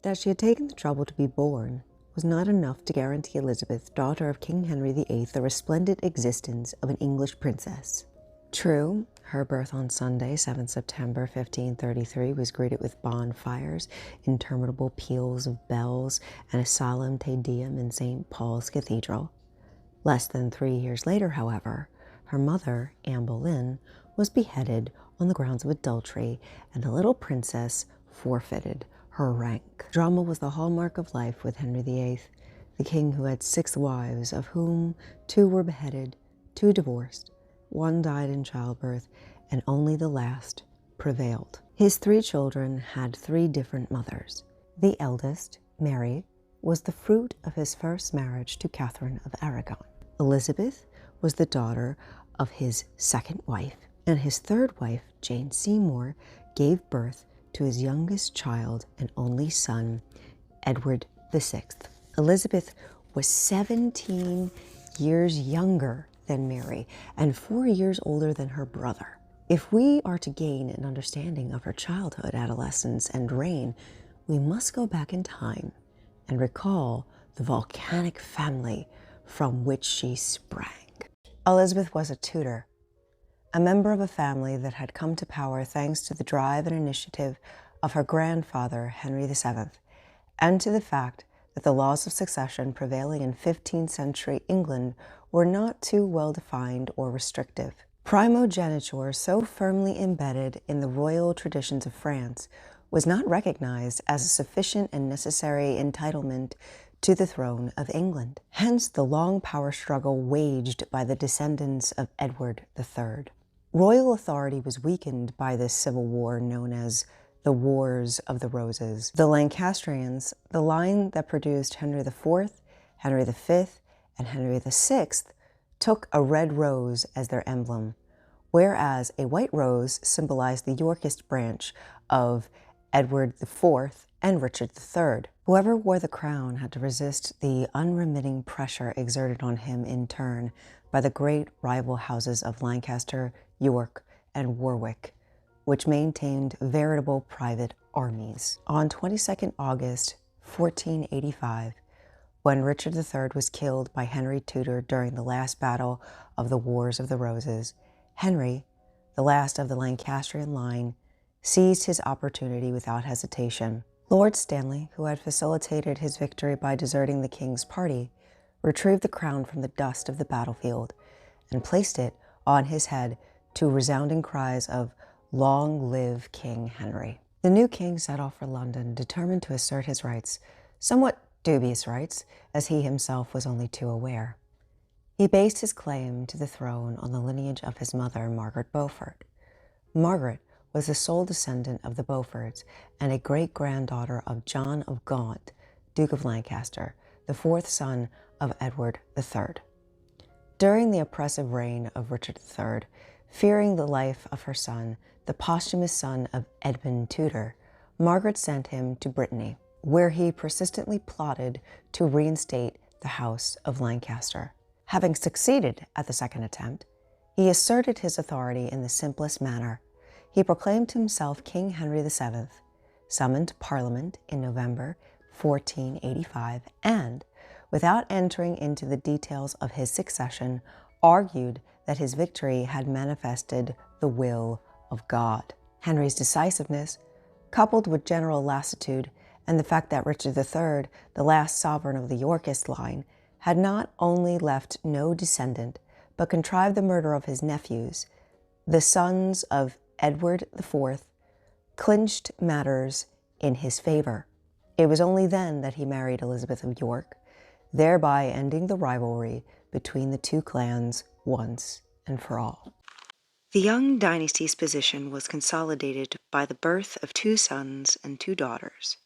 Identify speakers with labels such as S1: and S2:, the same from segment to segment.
S1: That she had taken the trouble to be born was not enough to guarantee Elizabeth, daughter of King Henry VIII, the resplendent existence of an English princess. True, her birth on Sunday, 7 September 1533, was greeted with bonfires, interminable peals of bells, and a solemn Te Deum in St. Paul's Cathedral. Less than 3 years later, however, her mother, Anne Boleyn, was beheaded on the grounds of adultery, and the little princess forfeited her rank. Drama was the hallmark of life with Henry VIII, the king who had 6 wives, of whom 2 were beheaded, 2 divorced, 1 died in childbirth, and only the last prevailed. His 3 children had 3 different mothers. The eldest, Mary, was the fruit of his first marriage to Catherine of Aragon. Elizabeth was the daughter of his second wife, and his third wife, Jane Seymour, gave birth to his youngest child and only son, Edward VI. Elizabeth was 17 years younger than Mary and 4 years older than her brother. If we are to gain an understanding of her childhood, adolescence, and reign, we must go back in time and recall the volcanic family from which she sprang. Elizabeth was a Tudor, a member of a family that had come to power thanks to the drive and initiative of her grandfather, Henry VII, and to the fact that the laws of succession prevailing in 15th century England were not too well defined or restrictive. Primogeniture, so firmly embedded in the royal traditions of France, was not recognized as a sufficient and necessary entitlement to the throne of England. Hence the long power struggle waged by the descendants of Edward III. Royal authority was weakened by this civil war known as the Wars of the Roses. The Lancastrians, the line that produced Henry IV, Henry V, and Henry VI, took a red rose as their emblem, whereas a white rose symbolized the Yorkist branch of Edward IV and Richard III. Whoever wore the crown had to resist the unremitting pressure exerted on him in turn by the great rival houses of Lancaster, York, and Warwick, which maintained veritable private armies. On 22nd August 1485, when Richard III was killed by Henry Tudor during the last battle of the Wars of the Roses, Henry, the last of the Lancastrian line, seized his opportunity without hesitation. Lord Stanley, who had facilitated his victory by deserting the king's party, retrieved the crown from the dust of the battlefield and placed it on his head to resounding cries of "Long live King Henry." The new king set off for London, determined to assert his rights, somewhat dubious rights, as he himself was only too aware. He based his claim to the throne on the lineage of his mother, Margaret Beaufort. Margaret was the sole descendant of the Beauforts and a great-granddaughter of John of Gaunt, Duke of Lancaster, the 4th son of Edward III. During the oppressive reign of Richard III, fearing the life of her son, the posthumous son of Edmund Tudor, Margaret sent him to Brittany, where he persistently plotted to reinstate the House of Lancaster. Having succeeded at the second attempt, he asserted his authority in the simplest manner. He proclaimed himself King Henry VII, summoned Parliament in November 1485, and, without entering into the details of his succession, argued that his victory had manifested the will of God. Henry's decisiveness, coupled with general lassitude and the fact that Richard III, the last sovereign of the Yorkist line, had not only left no descendant, but contrived the murder of his nephews, the sons of Edward IV, clinched matters in his favor. It was only then that he married Elizabeth of York, thereby ending the rivalry between the two clans once and for all. The young dynasty's position was consolidated by the birth of 2 sons and 2 daughters.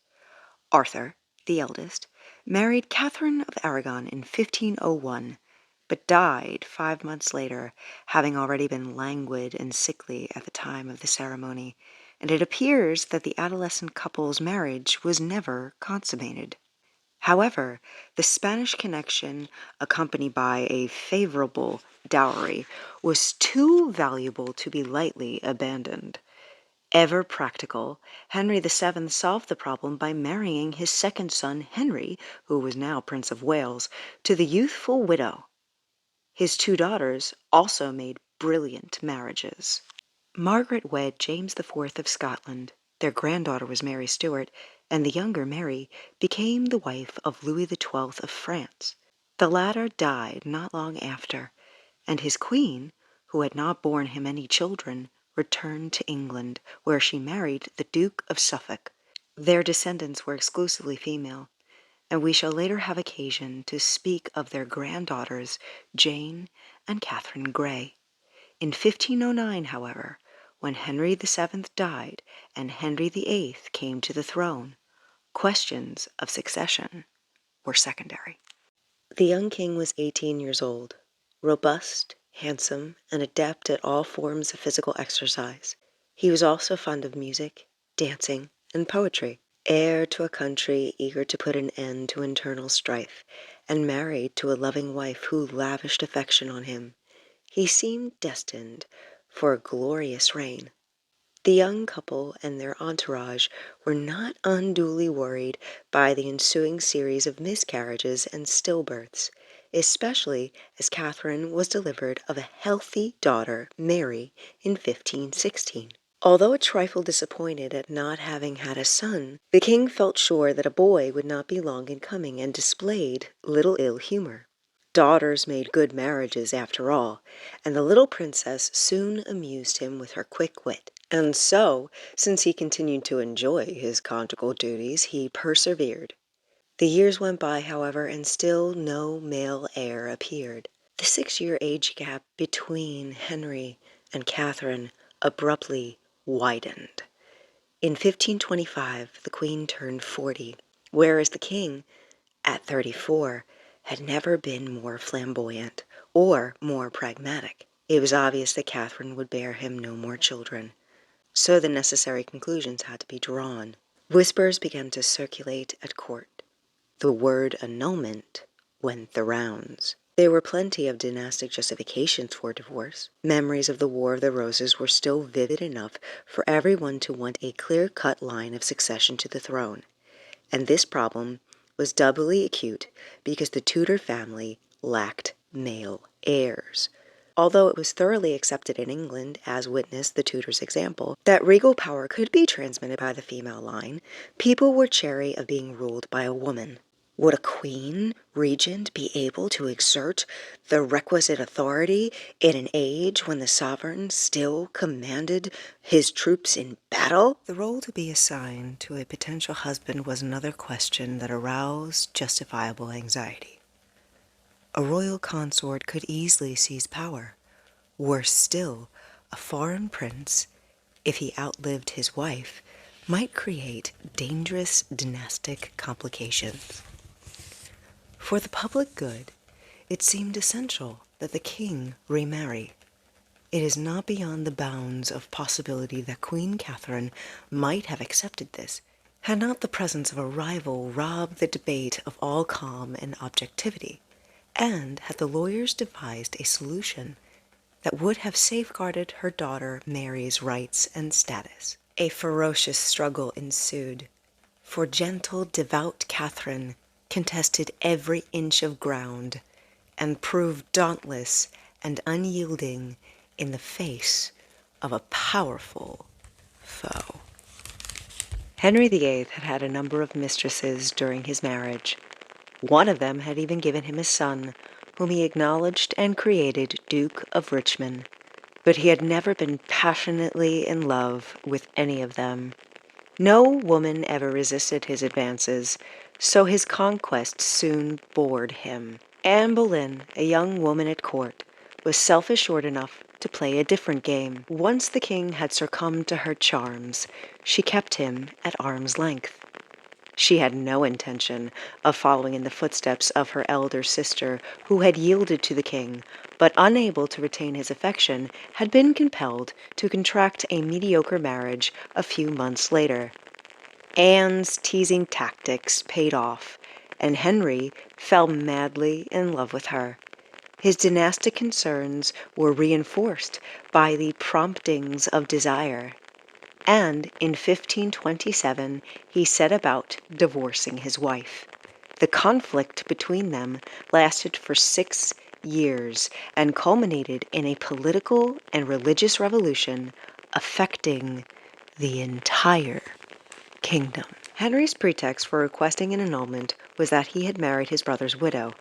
S1: Arthur, the eldest, married Catherine of Aragon in 1501, but died 5 months later, having already been languid and sickly at the time of the ceremony, and it appears that the adolescent couple's marriage was never consummated. However, the Spanish connection, accompanied by a favorable dowry, was too valuable to be lightly abandoned. Ever practical, Henry VII solved the problem by marrying his second son, Henry, who was now Prince of Wales, to the youthful widow. His two daughters also made brilliant marriages. Margaret wed James IV of Scotland. Their granddaughter was Mary Stuart, and the younger Mary became the wife of Louis XII of France. The latter died not long after, and his queen, who had not borne him any children, returned to England, where she married the Duke of Suffolk. Their descendants were exclusively female, and we shall later have occasion to speak of their granddaughters, Jane and Catherine Grey. In 1509, however, when Henry VII died and Henry VIII came to the throne, questions of succession were secondary. The young king was 18 years old, robust, handsome, and adept at all forms of physical exercise. He was also fond of music, dancing, and poetry. Heir to a country eager to put an end to internal strife, and married to a loving wife who lavished affection on him, he seemed destined for a glorious reign. The young couple and their entourage were not unduly worried by the ensuing series of miscarriages and stillbirths, especially as Catherine was delivered of a healthy daughter, Mary, in 1516. Although a trifle disappointed at not having had a son, the king felt sure that a boy would not be long in coming, and displayed little ill humor. Daughters made good marriages, after all, and the little princess soon amused him with her quick wit. And so, since he continued to enjoy his conjugal duties, he persevered. The years went by, however, and still no male heir appeared. The 6-year age gap between Henry and Catherine abruptly widened. In 1525, the queen turned 40, whereas the king, at 34, had never been more flamboyant or more pragmatic. It was obvious that Catherine would bear him no more children, so the necessary conclusions had to be drawn. Whispers began to circulate at court. The word annulment went the rounds. There were plenty of dynastic justifications for divorce. Memories of the War of the Roses were still vivid enough for everyone to want a clear-cut line of succession to the throne, and this problem was doubly acute because the Tudor family lacked male heirs. Although it was thoroughly accepted in England, as witnessed the Tudors' example, that regal power could be transmitted by the female line, people were chary of being ruled by a woman. Would a queen regent be able to exert the requisite authority in an age when the sovereign still commanded his troops in battle? The role to be assigned to a potential husband was another question that aroused justifiable anxiety. A royal consort could easily seize power. Worse still, a foreign prince, if he outlived his wife, might create dangerous dynastic complications. For the public good, it seemed essential that the king remarry. It is not beyond the bounds of possibility that Queen Catherine might have accepted this, had not the presence of a rival robbed the debate of all calm and objectivity, and had the lawyers devised a solution that would have safeguarded her daughter Mary's rights and status. A ferocious struggle ensued, for gentle, devout Catherine contested every inch of ground and proved dauntless and unyielding in the face of a powerful foe. Henry VIII had had a number of mistresses during his marriage. One of them had even given him a son, whom he acknowledged and created Duke of Richmond, but he had never been passionately in love with any of them. No woman ever resisted his advances, so his conquests soon bored him. Anne Boleyn, a young woman at court, was self-assured enough to play a different game. Once the king had succumbed to her charms, she kept him at arm's length. She had no intention of following in the footsteps of her elder sister, who had yielded to the king, but unable to retain his affection, had been compelled to contract a mediocre marriage a few months later. Anne's teasing tactics paid off, and Henry fell madly in love with her. His dynastic concerns were reinforced by the promptings of desire. and in 1527 he set about divorcing his wife. The conflict between them lasted for 6 years and culminated in a political and religious revolution affecting the entire kingdom. Henry's pretext for requesting an annulment was that he had married his brother's widow,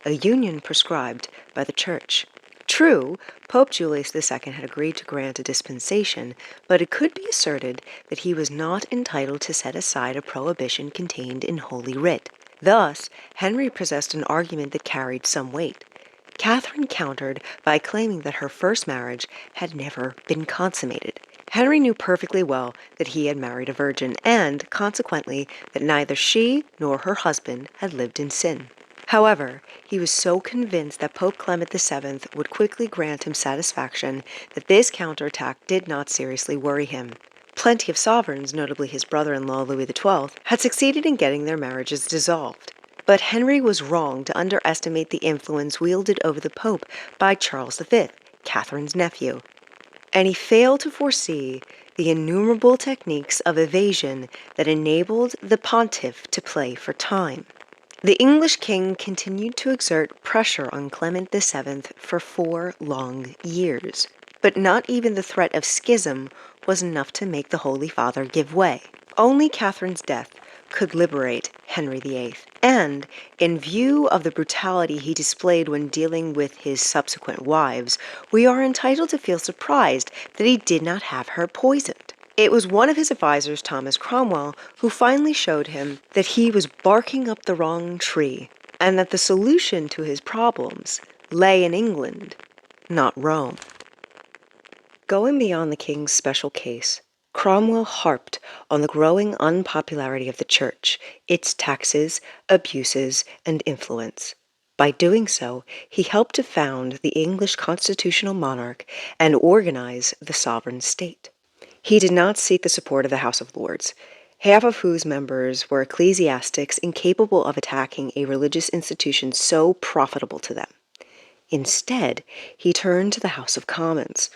S1: a union prescribed by the Church. True, Pope Julius II had agreed to grant a dispensation, but it could be asserted that he was not entitled to set aside a prohibition contained in Holy Writ. Thus, Henry possessed an argument that carried some weight. Catherine countered by claiming that her first marriage had never been consummated. Henry knew perfectly well that he had married a virgin, and, consequently, that neither she nor her husband had lived in sin. However, he was so convinced that Pope Clement VII would quickly grant him satisfaction that this counterattack did not seriously worry him. Plenty of sovereigns, notably his brother-in-law Louis XII, had succeeded in getting their marriages dissolved. But Henry was wrong to underestimate the influence wielded over the Pope by Charles V, Catherine's nephew. And he failed to foresee the innumerable techniques of evasion that enabled the pontiff to play for time. The English king continued to exert pressure on Clement VII for 4 long years, but not even the threat of schism was enough to make the Holy Father give way. Only Catherine's death could liberate Henry VIII, and, in view of the brutality he displayed when dealing with his subsequent wives, we are entitled to feel surprised that he did not have her poisoned. It was one of his advisors, Thomas Cromwell, who finally showed him that he was barking up the wrong tree, and that the solution to his problems lay in England, not Rome. Going beyond the king's special case, Cromwell harped on the growing unpopularity of the Church, its taxes, abuses, and influence. By doing so, he helped to found the English constitutional monarch and organize the sovereign state. He did not seek the support of the House of Lords, half of whose members were ecclesiastics incapable of attacking a religious institution so profitable to them. Instead, he turned to the House of Commons,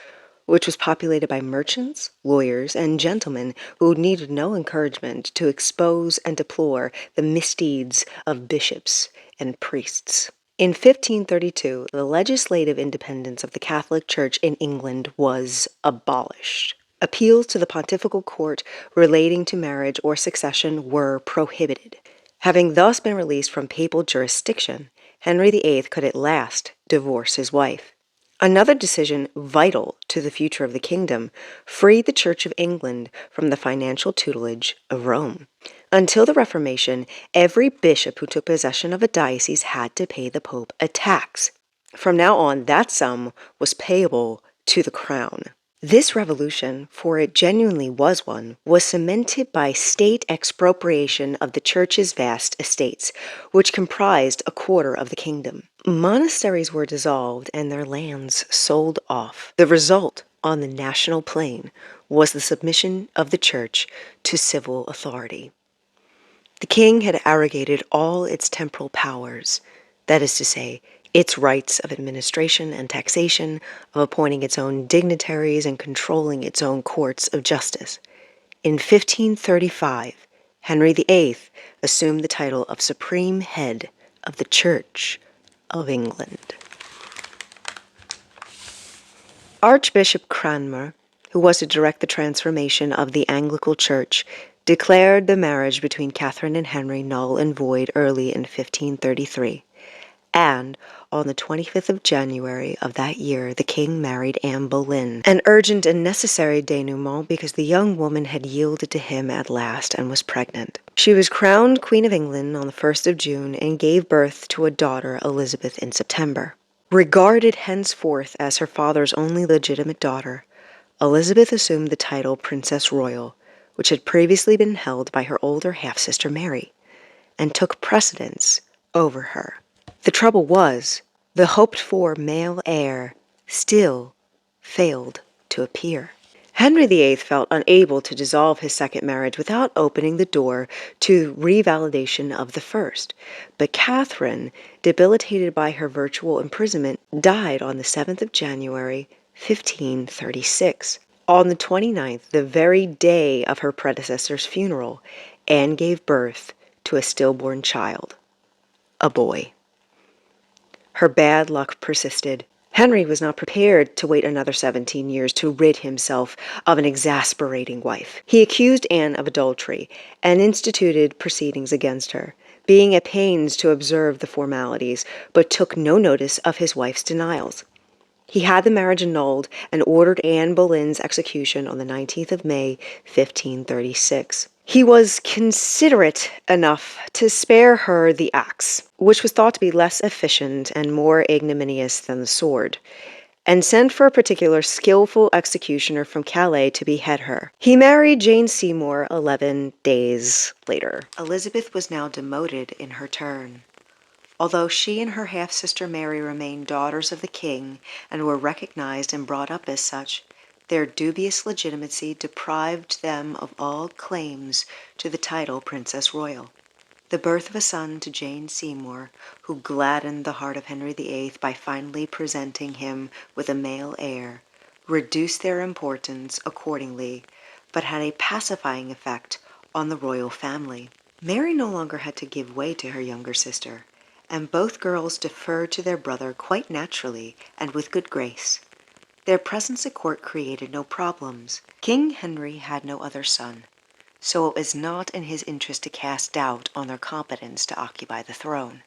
S1: which was populated by merchants, lawyers, and gentlemen who needed no encouragement to expose and deplore the misdeeds of bishops and priests. In 1532, the legislative independence of the Catholic Church in England was abolished. Appeals to the pontifical court relating to marriage or succession were prohibited. Having thus been released from papal jurisdiction, Henry VIII could at last divorce his wife. Another decision vital to the future of the kingdom freed the Church of England from the financial tutelage of Rome. Until the Reformation, every bishop who took possession of a diocese had to pay the Pope a tax. From now on, that sum was payable to the crown. This revolution, for it genuinely was one, was cemented by state expropriation of the Church's vast estates, which comprised a quarter of the kingdom. Monasteries were dissolved and their lands sold off. The result, on the national plane, was the submission of the Church to civil authority. The king had arrogated all its temporal powers, that is to say, its rights of administration and taxation, of appointing its own dignitaries and controlling its own courts of justice. In 1535, Henry VIII assumed the title of Supreme Head of the Church of England. Archbishop Cranmer, who was to direct the transformation of the Anglican Church, declared the marriage between Catherine and Henry null and void early in 1533. And on the 25th of January of that year, the king married Anne Boleyn, an urgent and necessary denouement because the young woman had yielded to him at last and was pregnant. She was crowned Queen of England on the 1st of June and gave birth to a daughter, Elizabeth, in September. Regarded henceforth as her father's only legitimate daughter, Elizabeth assumed the title Princess Royal, which had previously been held by her older half-sister Mary, and took precedence over her. The trouble was, the hoped-for male heir still failed to appear. Henry VIII felt unable to dissolve his second marriage without opening the door to revalidation of the first, but Catherine, debilitated by her virtual imprisonment, died on the 7th of January, 1536. On the 29th, the very day of her predecessor's funeral, Anne gave birth to a stillborn child, a boy. Her bad luck persisted. Henry was not prepared to wait another 17 years to rid himself of an exasperating wife. He accused Anne of adultery and instituted proceedings against her, being at pains to observe the formalities, but took no notice of his wife's denials. He had the marriage annulled and ordered Anne Boleyn's execution on the 19th of May, 1536. He was considerate enough to spare her the axe, which was thought to be less efficient and more ignominious than the sword, and sent for a particular skillful executioner from Calais to behead her. He married Jane Seymour 11 days later. Elizabeth was now demoted in her turn. Although she and her half-sister Mary remained daughters of the king and were recognized and brought up as such, their dubious legitimacy deprived them of all claims to the title Princess Royal. The birth of a son to Jane Seymour, who gladdened the heart of Henry VIII by finally presenting him with a male heir, reduced their importance accordingly, but had a pacifying effect on the royal family. Mary no longer had to give way to her younger sister, and both girls deferred to their brother quite naturally and with good grace. Their presence at court created no problems. King Henry had no other son, so it was not in his interest to cast doubt on their competence to occupy the throne.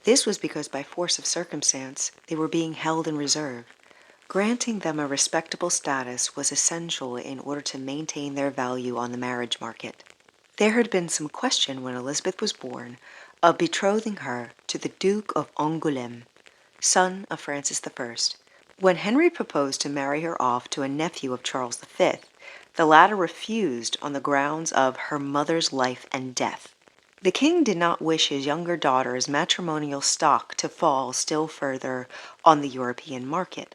S1: This was because by force of circumstance they were being held in reserve. Granting them a respectable status was essential in order to maintain their value on the marriage market. There had been some question when Elizabeth was born of betrothing her to the Duke of Angoulême, son of Francis I. When Henry proposed to marry her off to a nephew of Charles V, the latter refused on the grounds of her mother's life and death. The king did not wish his younger daughter's matrimonial stock to fall still further on the European market.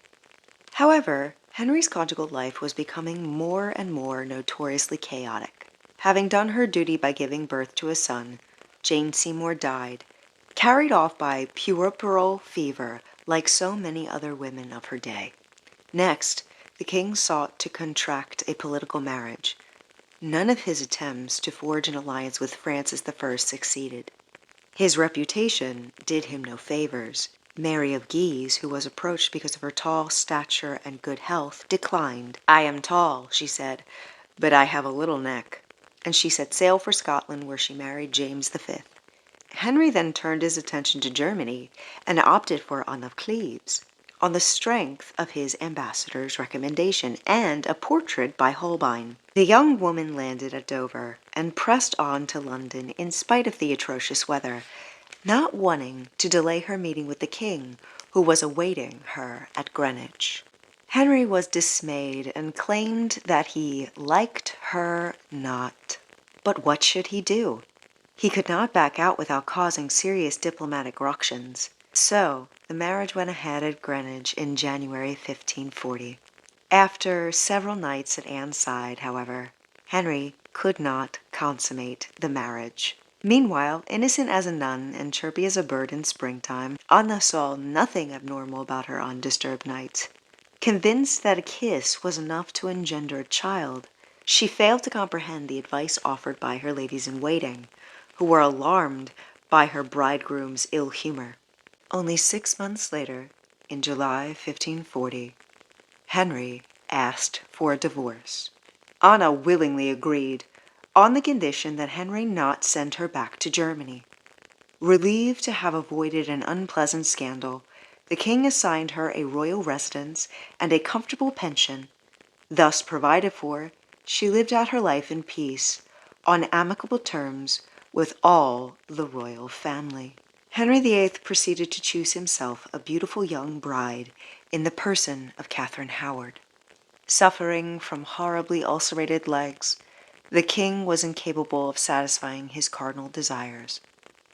S1: However, Henry's conjugal life was becoming more and more notoriously chaotic. Having done her duty by giving birth to a son, Jane Seymour died, carried off by puerperal fever like so many other women of her day. Next, the king sought to contract a political marriage. None of his attempts to forge an alliance with Francis I succeeded. His reputation did him no favors. Mary of Guise, who was approached because of her tall stature and good health, declined. "I am tall," she said, "but I have a little neck." And she set sail for Scotland, where she married James V. Henry then turned his attention to Germany and opted for Anne of Cleves, on the strength of his ambassador's recommendation and a portrait by Holbein. The young woman landed at Dover and pressed on to London in spite of the atrocious weather, not wanting to delay her meeting with the king, who was awaiting her at Greenwich. Henry was dismayed and claimed that he liked her not. But what should he do? He could not back out without causing serious diplomatic ructions. So the marriage went ahead at Greenwich in January 1540. After several nights at Anne's side, however, Henry could not consummate the marriage. Meanwhile, innocent as a nun and chirpy as a bird in springtime, Anna saw nothing abnormal about her undisturbed nights. Convinced that a kiss was enough to engender a child, she failed to comprehend the advice offered by her ladies-in-waiting, who were alarmed by her bridegroom's ill humor. Only 6 months later, in July 1540, Henry asked for a divorce. Anna willingly agreed, on the condition that Henry not send her back to Germany. Relieved to have avoided an unpleasant scandal, the king assigned her a royal residence and a comfortable pension. Thus provided for, she lived out her life in peace, on amicable terms with all the royal family. Henry VIII proceeded to choose himself a beautiful young bride in the person of Catherine Howard. Suffering from horribly ulcerated legs, the king was incapable of satisfying his cardinal desires.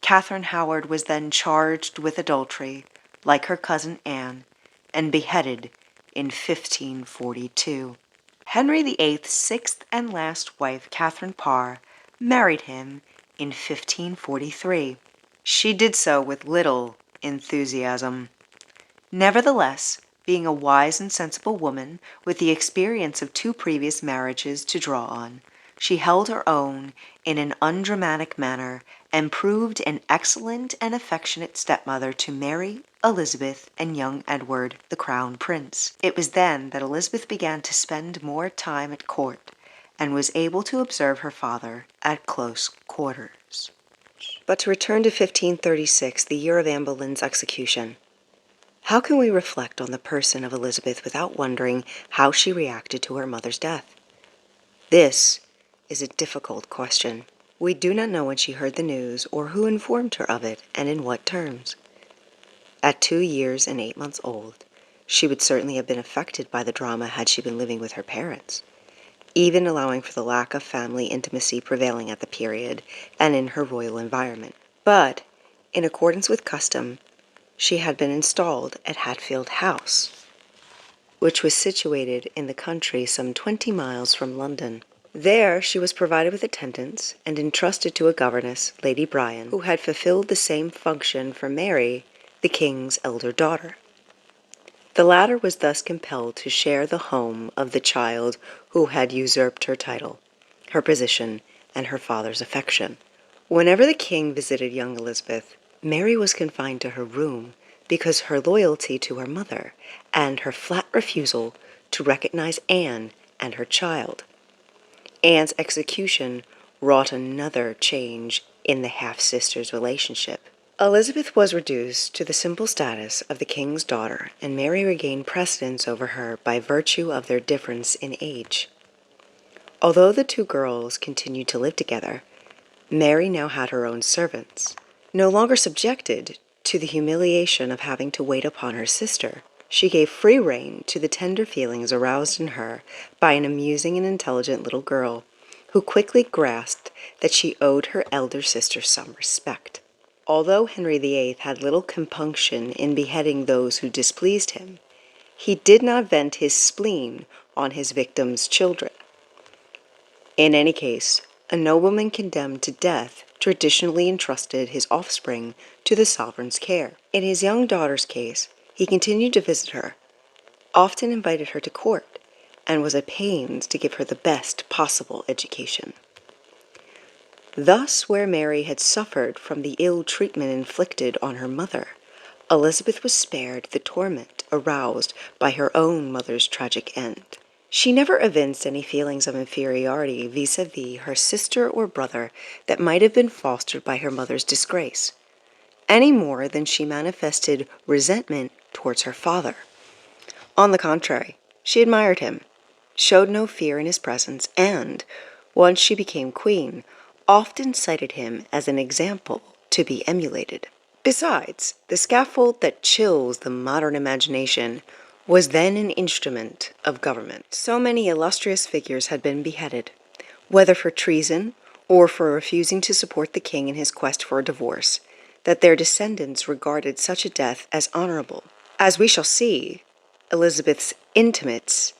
S1: Catherine Howard was then charged with adultery, like her cousin Anne, and beheaded in 1542. Henry VIII's sixth and last wife, Catherine Parr, married him in 1543. She did so with little enthusiasm. Nevertheless, being a wise and sensible woman with the experience of 2 previous marriages to draw on. She held her own in an undramatic manner and proved an excellent and affectionate stepmother to Mary, Elizabeth, and young Edward, the Crown Prince. It was then that Elizabeth began to spend more time at court and was able to observe her father at close quarters. But to return to 1536, the year of Anne Boleyn's execution. How can we reflect on the person of Elizabeth without wondering how she reacted to her mother's death? This is a difficult question. We do not know when she heard the news or who informed her of it and in what terms. At 2 years and 8 months old, she would certainly have been affected by the drama had she been living with her parents, even allowing for the lack of family intimacy prevailing at the period and in her royal environment. But, in accordance with custom, she had been installed at Hatfield House, which was situated in the country some 20 miles from London. There she was provided with attendants and entrusted to a governess, Lady Bryan, who had fulfilled the same function for Mary, the king's elder daughter. The latter was thus compelled to share the home of the child who had usurped her title, her position, and her father's affection. Whenever the king visited young Elizabeth, Mary was confined to her room because her loyalty to her mother and her flat refusal to recognize Anne and her child. Anne's execution wrought another change in the half-sisters' relationship. Elizabeth was reduced to the simple status of the king's daughter, and Mary regained precedence over her by virtue of their difference in age. Although the 2 girls continued to live together, Mary now had her own servants. No longer subjected to the humiliation of having to wait upon her sister, she gave free rein to the tender feelings aroused in her by an amusing and intelligent little girl, who quickly grasped that she owed her elder sister some respect. Although Henry VIII had little compunction in beheading those who displeased him, he did not vent his spleen on his victims' children. In any case, a nobleman condemned to death traditionally entrusted his offspring to the sovereign's care. In his young daughter's case, he continued to visit her, often invited her to court, and was at pains to give her the best possible education. Thus, where Mary had suffered from the ill treatment inflicted on her mother, Elizabeth was spared the torment aroused by her own mother's tragic end. She never evinced any feelings of inferiority vis-à-vis her sister or brother that might have been fostered by her mother's disgrace, any more than she manifested resentment towards her father. On the contrary, she admired him, showed no fear in his presence, and, once she became queen, often cited him as an example to be emulated. Besides, the scaffold that chills the modern imagination was then an instrument of government. So many illustrious figures had been beheaded, whether for treason or for refusing to support the king in his quest for a divorce, that their descendants regarded such a death as honorable. As we shall see, Elizabeth's intimates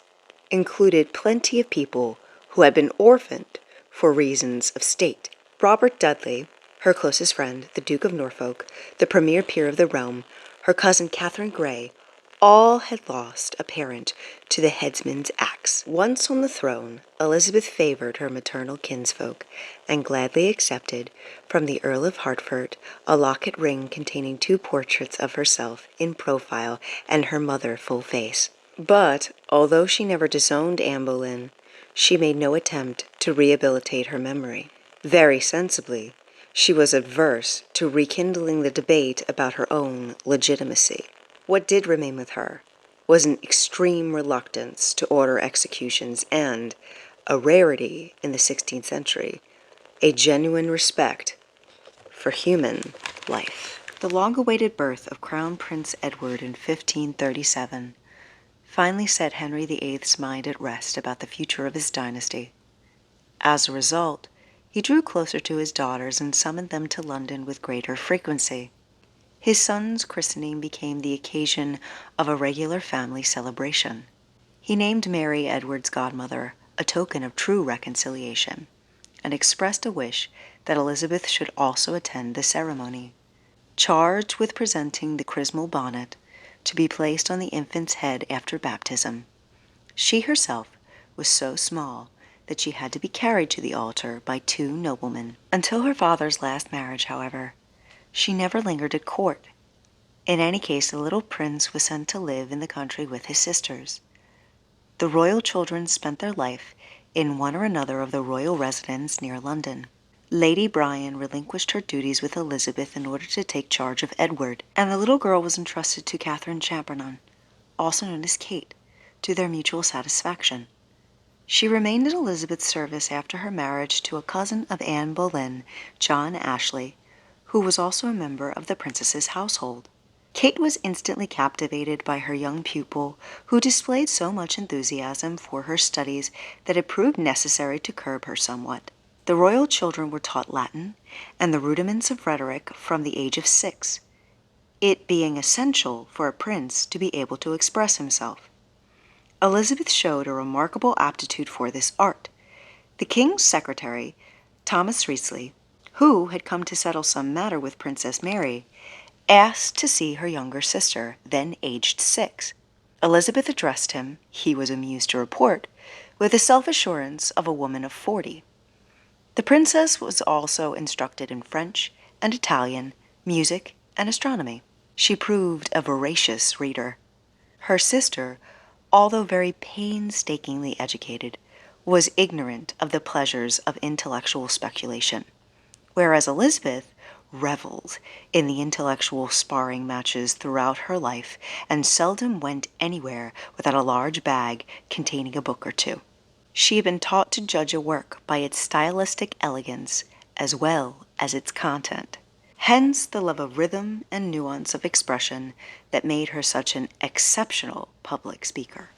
S1: included plenty of people who had been orphaned for reasons of state. Robert Dudley, her closest friend, the Duke of Norfolk, the premier peer of the realm, her cousin Catherine Grey, all had lost a parent to the headsman's axe. Once on the throne, Elizabeth favored her maternal kinsfolk, and gladly accepted from the Earl of Hertford a locket ring containing 2 portraits of herself in profile and her mother full face. But, although she never disowned Anne Boleyn, she made no attempt to rehabilitate her memory. Very sensibly, she was averse to rekindling the debate about her own legitimacy. What did remain with her was an extreme reluctance to order executions and, a rarity in the 16th century, a genuine respect for human life. The long-awaited birth of Crown Prince Edward in 1537 finally set Henry VIII's mind at rest about the future of his dynasty. As a result, he drew closer to his daughters and summoned them to London with greater frequency. His son's christening became the occasion of a regular family celebration. He named Mary Edward's godmother, a token of true reconciliation, and expressed a wish that Elizabeth should also attend the ceremony. Charged with presenting the chrismal bonnet to be placed on the infant's head after baptism. She herself was so small that she had to be carried to the altar by 2 noblemen. Until her father's last marriage, however, she never lingered at court. In any case, the little prince was sent to live in the country with his sisters. The royal children spent their life in one or another of the royal residences near London. Lady Bryan relinquished her duties with Elizabeth in order to take charge of Edward, and the little girl was entrusted to Catherine Champernon, also known as Kate, to their mutual satisfaction. She remained in Elizabeth's service after her marriage to a cousin of Anne Boleyn, John Ashley, who was also a member of the princess's household. Kate was instantly captivated by her young pupil, who displayed so much enthusiasm for her studies that it proved necessary to curb her somewhat. The royal children were taught Latin and the rudiments of rhetoric from the age of 6, it being essential for a prince to be able to express himself. Elizabeth showed a remarkable aptitude for this art. The king's secretary, Thomas Wriothesley, who had come to settle some matter with Princess Mary, asked to see her younger sister, then aged 6. Elizabeth addressed him, he was amused to report, with the self-assurance of a woman of 40. The princess was also instructed in French and Italian, music, and astronomy. She proved a voracious reader. Her sister, although very painstakingly educated, was ignorant of the pleasures of intellectual speculation, whereas Elizabeth reveled in the intellectual sparring matches throughout her life and seldom went anywhere without a large bag containing a book or 2. She had been taught to judge a work by its stylistic elegance as well as its content. Hence the love of rhythm and nuance of expression that made her such an exceptional public speaker.